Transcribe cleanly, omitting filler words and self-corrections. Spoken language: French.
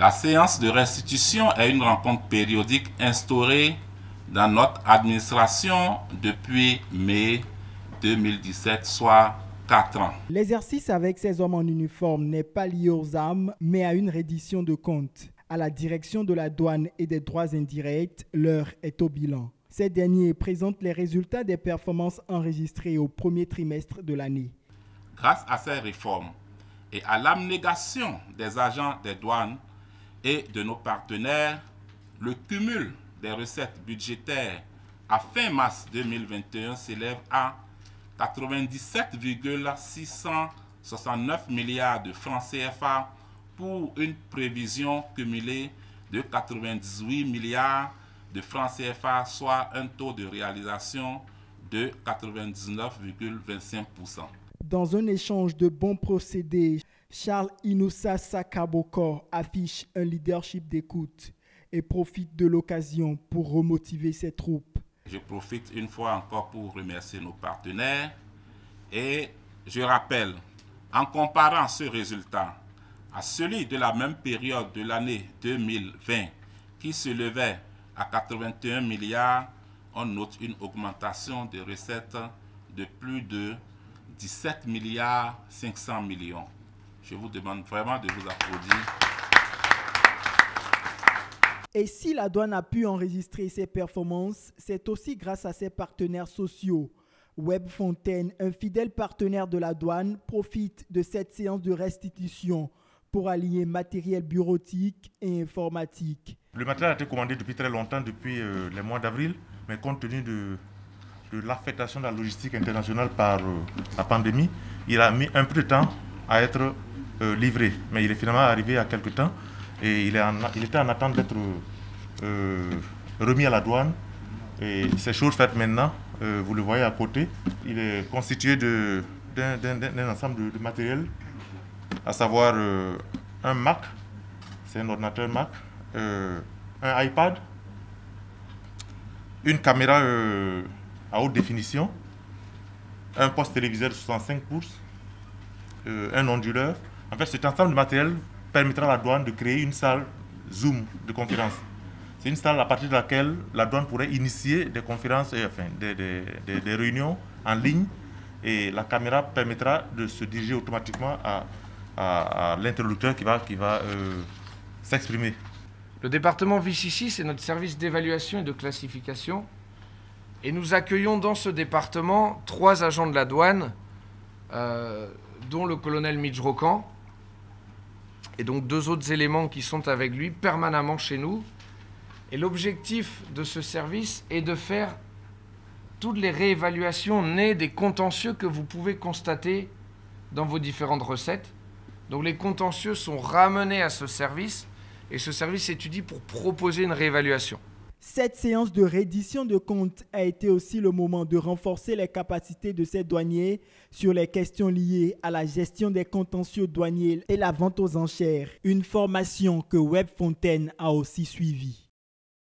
La séance de restitution est une rencontre périodique instaurée dans notre administration depuis mai 2017, soit 4 ans. L'exercice avec ces hommes en uniforme n'est pas lié aux armes, mais à une reddition de comptes. À la direction de la douane et des droits indirects, l'heure est au bilan. Ces derniers présentent les résultats des performances enregistrées au premier trimestre de l'année. Grâce à ces réformes et à l'abnégation des agents des douanes et de nos partenaires, le cumul des recettes budgétaires à fin mars 2021 s'élève à 97,669 milliards de francs CFA pour une prévision cumulée de 98 milliards de francs CFA, soit un taux de réalisation de 99,25%. Dans un échange de bons procédés, Charles Inoussa Sakaboko affiche un leadership d'écoute et profite de l'occasion pour remotiver ses troupes. Je profite une fois encore pour remercier nos partenaires et je rappelle, en comparant ce résultat à celui de la même période de l'année 2020 qui se levait à 81 milliards, on note une augmentation des recettes de plus de 17 milliards 500 millions. Je vous demande vraiment de vous applaudir. Et si la douane a pu enregistrer ses performances, c'est aussi grâce à ses partenaires sociaux. Webfontaine, un fidèle partenaire de la douane, profite de cette séance de restitution pour allier matériel bureautique et informatique. Le matériel a été commandé depuis très longtemps, depuis les mois d'avril, mais compte tenu de l'affectation de la logistique internationale par la pandémie, il a mis un peu de temps à être livré. Mais il est finalement arrivé il y a quelques temps et il était en attente d'être remis à la douane. Et c'est chose faite maintenant, vous le voyez à côté. Il est constitué d'un ensemble de matériel, à savoir un Mac, c'est un ordinateur Mac, un iPad, une caméra à haute définition, un poste téléviseur de 65 pouces, un onduleur. En fait, cet ensemble de matériel permettra à la douane de créer une salle Zoom de conférence. C'est une salle à partir de laquelle la douane pourrait initier des conférences, des réunions en ligne, et la caméra permettra de se diriger automatiquement à l'interlocuteur qui va s'exprimer. Le département VICICI, c'est notre service d'évaluation et de classification. Et nous accueillons dans ce département 3 agents de la douane, dont le colonel Midjrokan, et donc 2 autres éléments qui sont avec lui permanemment chez nous. Et l'objectif de ce service est de faire toutes les réévaluations nées des contentieux que vous pouvez constater dans vos différentes recettes. Donc les contentieux sont ramenés à ce service et ce service étudie pour proposer une réévaluation. Cette séance de reddition de comptes a été aussi le moment de renforcer les capacités de ces douaniers sur les questions liées à la gestion des contentieux douaniers et la vente aux enchères. Une formation que Webfontaine a aussi suivie.